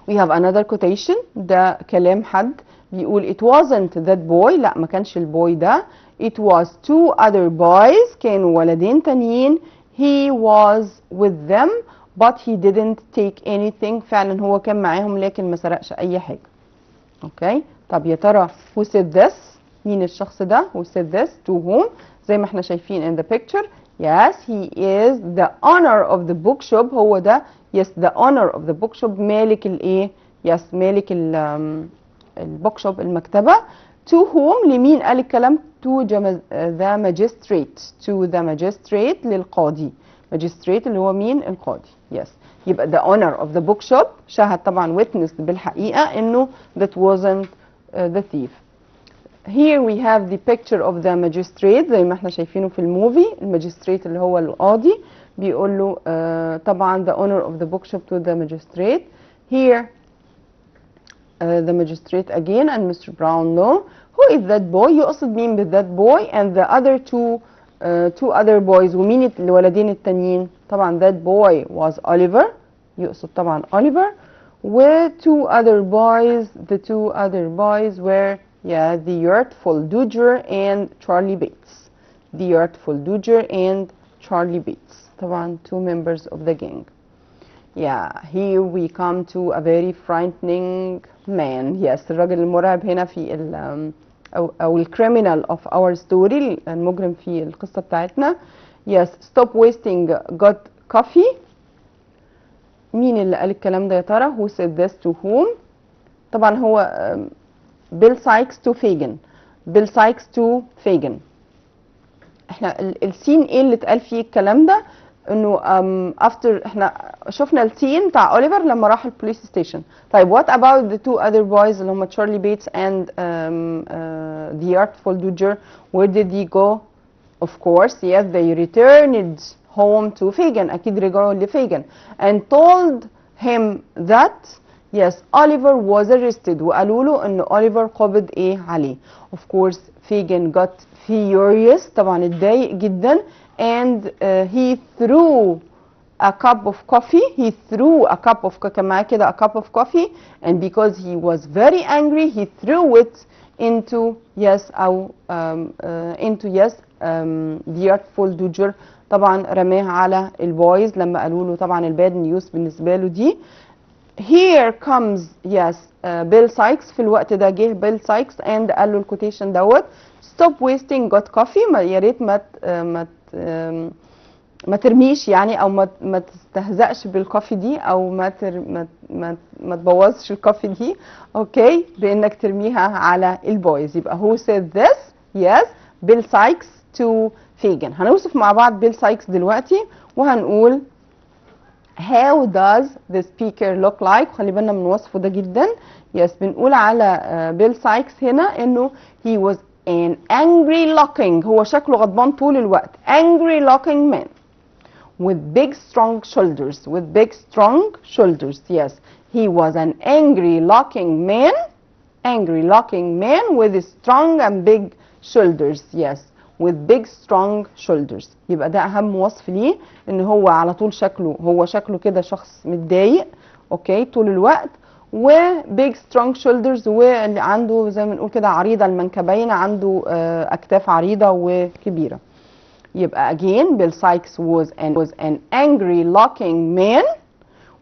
We have another quotation، ده كلام حد بيقول it wasn't that boy، لا ما كانش البوي ده، it was two other boys، كانوا ولدين تانيين، he was with them but he didn't take anything، فعلا هو كان معاهم لكن ما سرقش اي حاجة. اوكي، طب يا ترى who said this؟ مين الشخص ده؟ who said this to whom؟ زي ما احنا شايفين in the picture. Yes, he is the owner of the bookshop. هو ده yes the owner of the bookshop، مالك الايه؟ yes مالك البوكشوب المكتبة. To whom، لمين قال الكلام؟ to the magistrate، to the magistrate للقاضي. magistrate اللي هو مين؟ القاضي. yes يبقى the owner of the bookshop شاهد طبعا witnessed بالحقيقة انه that wasn't the thief. Here we have the picture of the magistrate زي ما احنا شايفينه في الموفي. الماجستريت اللي هو القاضي بيقول له طبعا the owner of the bookshop to the magistrate. Here the magistrate again and Mr. Brownlow. Who is that boy؟ يقصد مين ب that boy and the other two other boys، ومين الولدين التانيين؟ طبعا that boy was Oliver، يقصد طبعا Oliver. و two other boys، the two other boys were yeah the Artful Dodger and Charlie Bates. The Artful Dodger and Charlie Bates، طبعا two members of the gang. Yeah, here we come to a very frightening man. Yes، الراجل المرعب هنا في أو الcriminal of our story، المجرم في القصة بتاعتنا. Yes, stop wasting got coffee. مين اللي قال الكلام ده يا ترى؟ who said this to whom؟ طبعا هو بيل سايكس تو فاجن. بيل سايكس تو فاجن. احنا السين ايه اللي اتقال فيه الكلام ده؟ انه افتر احنا شفنا السين بتاع اوليفر لما راح البوليس ستيشن. طيب what about the two other boys اللي هم تشارلي بيتس and the Artful Dodger؟ where did he go؟ of course yes they returned home to Fagin، اكيد رجعوا لفاجن and told him that yes Oliver was arrested، وقالوا له ان اوليفر قبض ايه عليه. of course Fagin got furious، طبعا اتضايق جدا and he threw a cup of coffee. He threw a cup of كان معاه كده a cup of coffee and because he was very angry he threw it into yes أو into yes the Artful Dodger. طبعا رماها على البويز لما قالوا له طبعا الباد نيوز بالنسبة له دي. Here comes yes بيل سايكس. في الوقت ده جه بيل سايكس and قال له الكوتيشن دوت stop wasting got coffee، يا ريت ما ترميش يعني او ما تستهزأش بالكوفي دي او ما تبوظش الكوفي دي اوكي بانك ترميها على البويز. يبقى who said this؟ yes بيل سايكس to فاجن. هنوصف مع بعض بيل سايكس دلوقتي وهنقول how does the speaker look like. خلي بالنا من وصفه ده جدا. yes بنقول على بيل سايكس هنا انه he was an angry looking هو شكله غضبان طول الوقت angry looking man with big strong shoulders yes he was an angry looking man with strong and big shoulders yes with big strong shoulders يبقى ده اهم وصف ليه ان هو على طول شكله كده شخص متضايق اوكي طول الوقت و big strong shoulders واللي عنده زي ما بنقول كده عريضة المنكبين عنده اكتاف عريضة وكبيرة يبقى again Bill Sikes was an angry looking man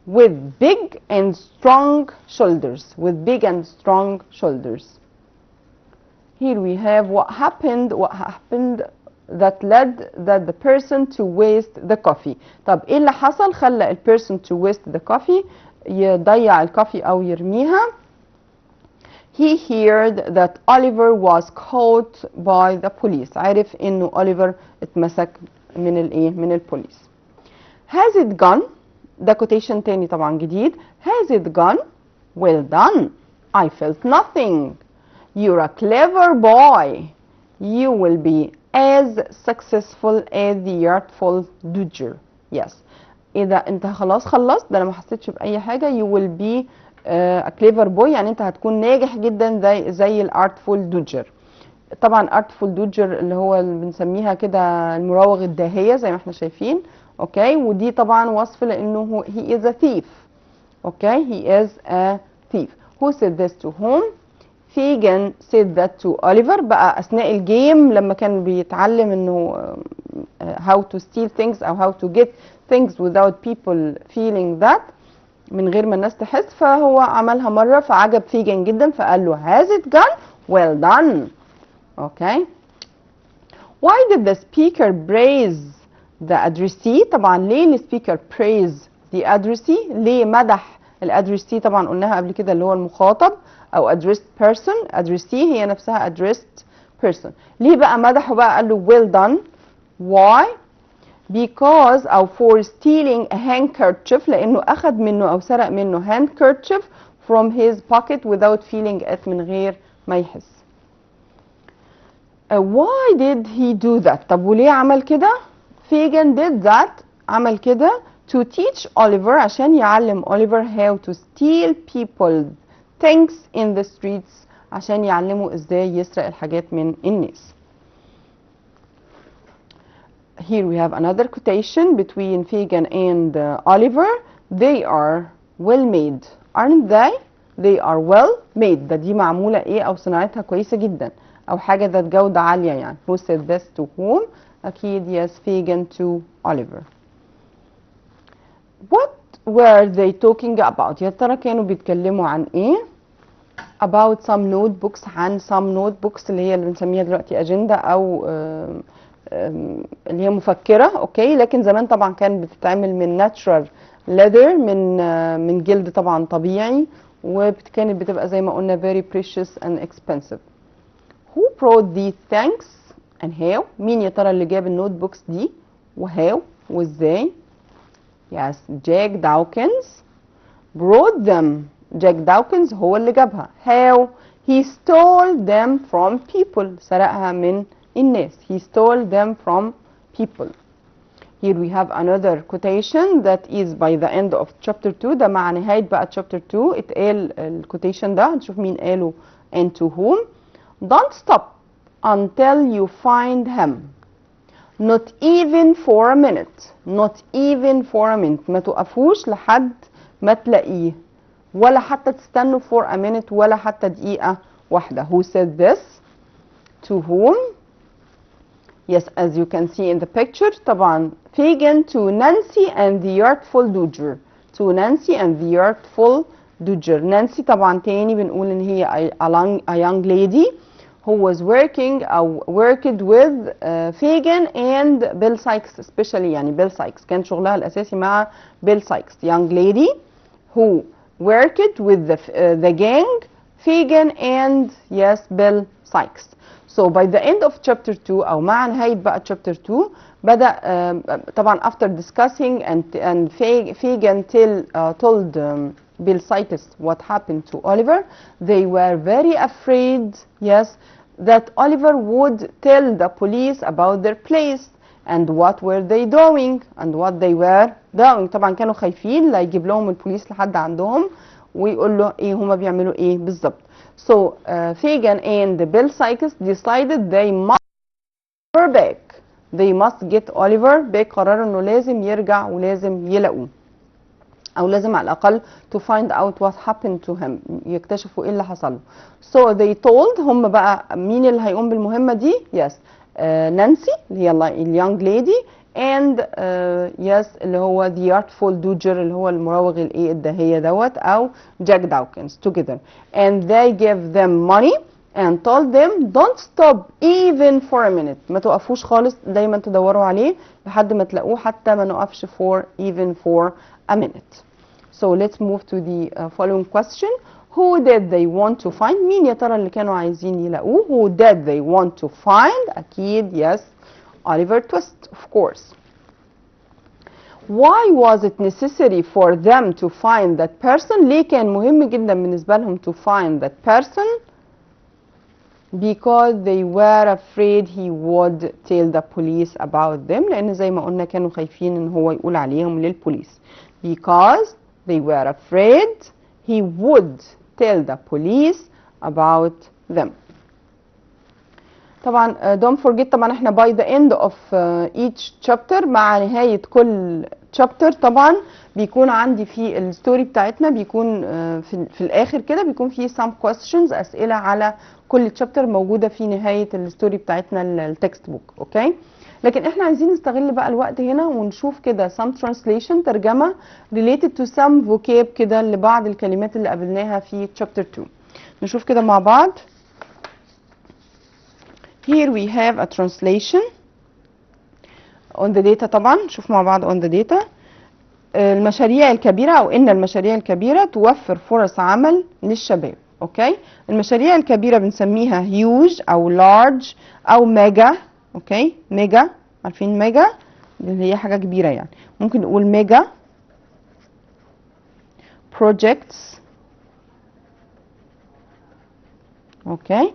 with big and strong shoulders here we have what happened that led the person to waste the coffee طب ايه اللي حصل خلى person to waste the coffee يضيع الكافي او يرميها he heard that Oliver was caught by the police عرف انه Oliver اتمسك من البوليس has it gone ده quotation تاني طبعا جديد has it gone well done I felt nothing you're a clever boy you will be as successful as the Artful Dodger yes اذا انت خلاص خلصت ده انا ما حسيتش باي حاجه you will be a clever boy يعني انت هتكون ناجح جدا زي الارتفول دوجر طبعا ارتفول دوجر اللي هو اللي بنسميها كده المراوغ الداهيه زي ما احنا شايفين اوكي ودي طبعا وصف لانه he is a thief اوكي he is a thief who said this to whom Fagin said that to Oliver بقى اثناء الجيم لما كان بيتعلم انه how to steal things او how to get things without people feeling that من غير ما الناس تحس فهو عملها مرة فعجب فيجن جدا فقال له has it gone well done okay why did the speaker praise the addressee طبعا ليه السبيكر praise the addressee ليه مدح الادريسي طبعا قلناها قبل كده اللي هو المخاطب او addressed person addressee هي نفسها addressed person ليه بقى مدحه بقى قال له well done why because أو for stealing a handkerchief لأنه أخذ منه أو سرق منه handkerchief from his pocket without feeling it من غير ما يحس. Why did he do that؟ طب وليه عمل كده؟ Fagin did that عمل كده to teach Oliver عشان يعلم Oliver how to steal people things in the streets عشان يعلمه ازاي يسرق الحاجات من الناس. Here we have another quotation between Fagin and Oliver. They are well made, aren't they? They are well made. ده دي معمولة ايه او صناعتها كويسة جدا او حاجة ذات جودة عالية يعني. Who said this to whom? أكيد yes Fagin to Oliver. What were they talking about? يا ترى كانوا بيتكلموا عن ايه؟ About some notebooks عن some notebooks اللي هي اللي بنسميها دلوقتي أجندة او اللي هي مفكرة اوكي لكن زمان طبعا كانت بتتعمل من natural leather من جلد طبعا طبيعي وكانت بتبقى زي ما قلنا very precious and expensive. Who brought these things and how؟ مين يا ترى اللي جاب النوت بوكس دي وهاو وازاي؟ Yes Jack Dawkins brought them. Jack Dawkins هو اللي جابها. How؟ He stole them from people. سرقها من الناس. He stole them from people. Here we have another quotation that is by the end of chapter 2. ده مع نهاية بقى chapter 2 اتقال الquotation ده هنشوف مين قاله and to whom. Don't stop until you find him. Not even for a minute. Not even for a minute. ما توقفوش لحد ما تلاقيه ولا حتى تستنوا for a minute ولا حتى دقيقة واحدة. Who said this? To whom? Yes, as you can see in the picture طبعا Fagin to Nancy and the Artful Dodger. To Nancy and the Artful Dodger. Nancy طبعا تاني بنقول ان هي a young lady who was worked with Fagin and Bill Sikes especially يعني Bill Sikes كان شغلها الأساسي مع Bill Sikes. Young lady who worked with the gang Fagin and yes Bill Sikes. So by the end of chapter 2 أو مع نهاية بقى chapter 2 بدأ طبعا after discussing and Fagin told Bill Sikes what happened to Oliver. They were very afraid. Yes, that Oliver would tell the police about their place and what were they doing and what they were doing. طبعا كانوا خايفين لا يجيب لهم البوليس لحد عندهم ويقول له ايه هما بيعملوا ايه بالظبط. So Fagin and Bill Sikes decided they must get back. They must get Oliver back. قرروا انه لازم يرجع ولازم يلاقوه او لازم على الاقل to find out what happened to him. يكتشفوا ايه اللي حصل له. So they told هم بقى مين اللي هيقوم بالمهمة دي؟ Yes نانسي اللي هي اليونج ليدي and yes اللي هو the Artful Dodger اللي هو المراوغ الايه الدهية دوت او Jack Dawkins together and they gave them money and told them don't stop even for a minute. ما توقفوش خالص دايما تدوروا عليه لحد ما تلاقوه حتى ما نقفش for even for a minute. So let's move to the following question. Who did they want to find? مين يا ترى اللي كانوا عايزين يلاقوه؟ Who did they want to find? أكيد yes Oliver Twist of course. Why was it necessary for them to find that person? ليه كان مهم جدا بالنسبة لهم to find that person? Because they were afraid he would tell the police about them. لأن زي ما قلنا كانوا خايفين إن هو يقول عليهم للبوليس. Because they were afraid he would tell the police about them. طبعا don't forget طبعا احنا by the end of each chapter مع نهاية كل chapter طبعا بيكون عندي في الستوري بتاعتنا بيكون في الآخر كده بيكون في some questions أسئلة على كل chapter موجودة في نهاية الستوري بتاعتنا التكست بوك اوكي. لكن احنا عايزين نستغل بقى الوقت هنا ونشوف كده some translation ترجمة related to some vocab كده لبعض الكلمات اللي قابلناها في chapter 2. نشوف كده مع بعض. Here we have a translation on the data طبعا نشوف مع بعض on the data. المشاريع الكبيرة أو إن المشاريع الكبيرة توفر فرص عمل للشباب. اوكي المشاريع الكبيرة بنسميها huge أو large أو mega. اوكي ميجا عارفين ميجا اللي هي حاجة كبيرة يعني ممكن نقول ميجا projects. اوكي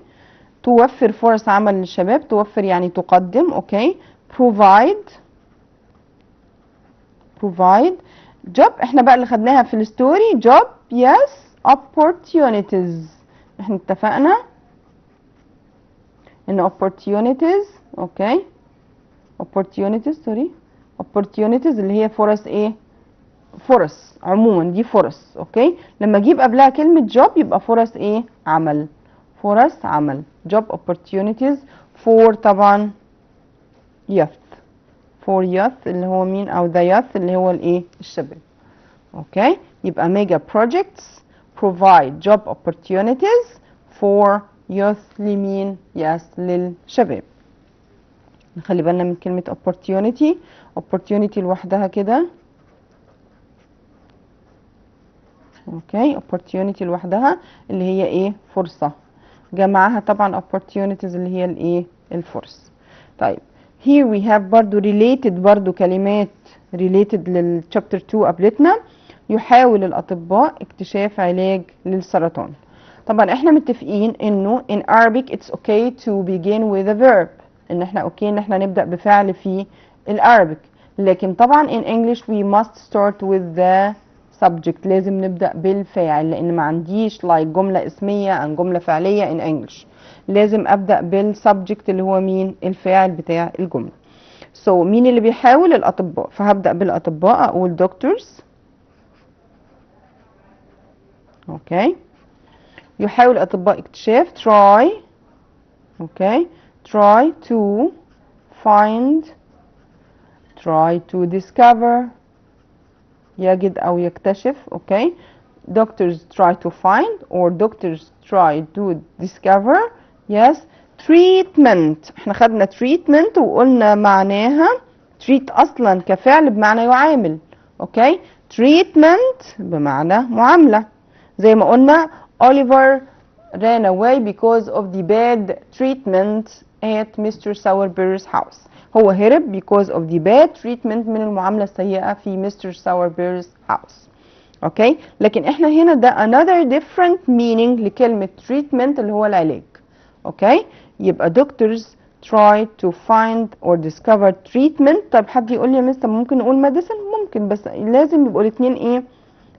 توفر فرص عمل للشباب توفر يعني تقدم. اوكي provide job احنا بقى اللي خدناها في الستوري job yes opportunities. احنا اتفقنا ان opportunities اوكي opportunities اللي هي فرص ايه فرص عموما دي فرص. اوكي لما اجيب قبلها كلمة job يبقى فرص ايه عمل فرص عمل job opportunities for طبعا youth اللي هو مين او the youth اللي هو الايه الشباب. اوكي يبقى mega projects provide job opportunities for youth لمين yes للشباب. نخلي بالنا من كلمة opportunity لوحدها كده. اوكي opportunity لوحدها اللي هي ايه فرصة جمعها طبعا opportunities اللي هي الايه الفرص. طيب here we have برضو related برضو كلمات related للchapter 2 قبلتنا. يحاول الأطباء اكتشاف علاج للسرطان. طبعا احنا متفقين انه in Arabic it's okay to begin with a verb ان احنا اوكي ان احنا نبدأ بفعل في العربي لكن طبعا in English we must start with the subject لازم نبدأ بالفاعل لان ما عنديش like جملة اسمية عن جملة فعلية in English لازم ابدأ بالسبجكت اللي هو مين الفاعل بتاع الجملة. so مين اللي بيحاول الأطباء فهبدأ بالأطباء اقول doctors. اوكي يحاول الأطباء اكتشاف try. اوكي try to find try to discover يجد أو يكتشف. اوكي doctors try to find or doctors try to discover yes treatment. احنا خدنا treatment وقلنا معناها treat أصلا كفعل بمعنى يعامل. اوكي treatment بمعنى معاملة زي ما قلنا Oliver ran away because of the bad treatment at Mr. Sowerberry's house. هو هرب because of the bad treatment من المعاملة السيئة في Mr. Sowerberry's house. اوكي لكن احنا هنا ده another different meaning لكلمة treatment اللي هو العلاج. اوكي يبقى doctors try to find or discover treatment. طيب حد يقول لي يا مستر ممكن نقول medicine؟ ممكن، بس لازم يبقوا الاثنين ايه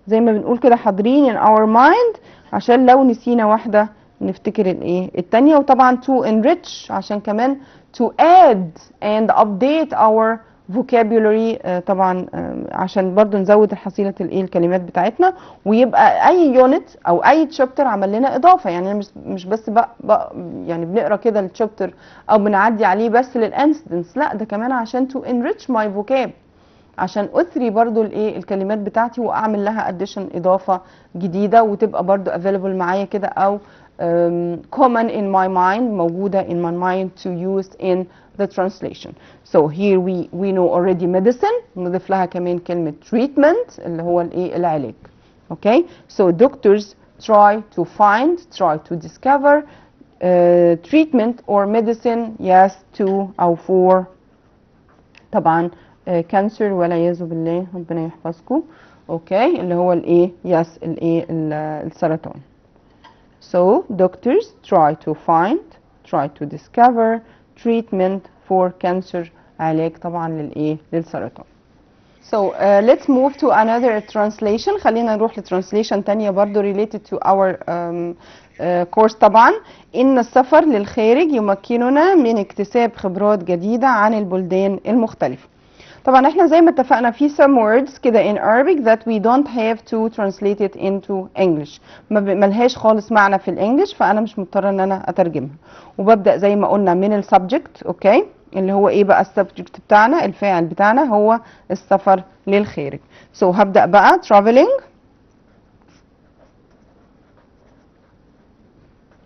زي ما بنقول كده حاضرين in our mind، عشان لو نسينا واحدة نفتكر الايه التانية. وطبعا to enrich عشان كمان to add and update our vocabulary، طبعا عشان برضو نزود حصيلة الايه الكلمات بتاعتنا، ويبقى اي يونت او اي تشابتر عمل لنا اضافة. يعني مش بس بقى يعني بنقرا كده التشابتر او بنعدي عليه بس للانسيدنس، لا ده كمان عشان to enrich my vocab، عشان اثري برضو الايه الكلمات بتاعتي واعمل لها اديشن اضافه جديده، وتبقى برضو available معايا كده او common in my mind، موجوده in my mind to use in the translation. So here we know already medicine، نضيف لها كمان كلمه treatment اللي هو الايه العلاج. Okay, so doctors try to discover treatment or medicine yes to او for طبعا كانسر والعياذ بالله ربنا يحفظكم. اوكي اللي هو الايه يس الايه السرطان. So doctors try to discover treatment for cancer، علاج طبعا للايه للسرطان. So let's move to another translation. خلينا نروح لترانسليشن تانية برضو related to our course. طبعا إن السفر للخارج يمكننا من اكتساب خبرات جديدة عن البلدان المختلفة. طبعا احنا زي ما اتفقنا في some words كده in Arabic that we don't have to translate it into English، ملهاش خالص معنى في الانجليش، فانا مش مضطره ان انا اترجمها. وببدا زي ما قلنا من السبجكت. اوكي اللي هو ايه بقى السبجكت بتاعنا؟ الفاعل بتاعنا هو السفر للخارج. So هبدا بقى traveling.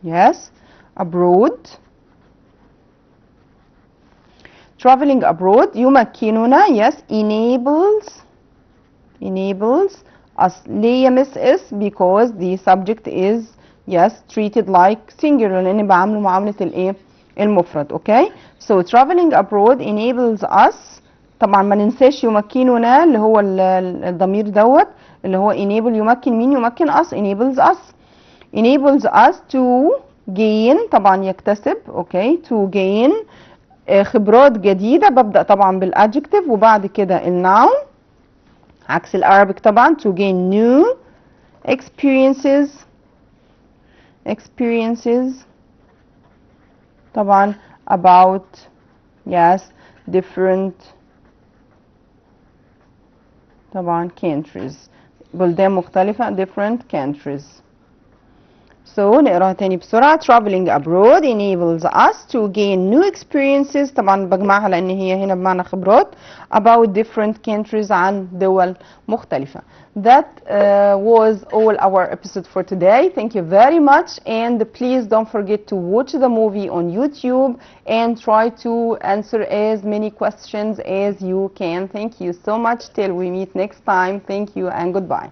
yes abroad. traveling abroad يمكننا yes enables us. ليه يا مس اس؟ because the subject is yes treated like singular، لان بعامله معامله الايه المفرد. اوكي so traveling abroad enables us. طبعا ما ننساش يمكننا اللي هو الضمير دوت اللي هو enable، يمكن مين؟ يمكن us. enables us to gain، طبعا يكتسب. اوكي to gain خبرات جديدة. ببدأ طبعا بالadjective وبعد كده الnoun عكس العربيك طبعا to gain new experiences طبعا about yes different طبعا countries، بلدان مختلفة different countries. So نقراها تاني بسرعة. traveling abroad enables us to gain new experiences، طبعا بجمعها لأن هي هنا بمعنى خبرات about different countries عن دول مختلفة. That was all our episode for today. Thank you very much, and please don't forget to watch the movie on YouTube and try to answer as many questions as you can. Thank you so much. Till we meet next time. Thank you and goodbye.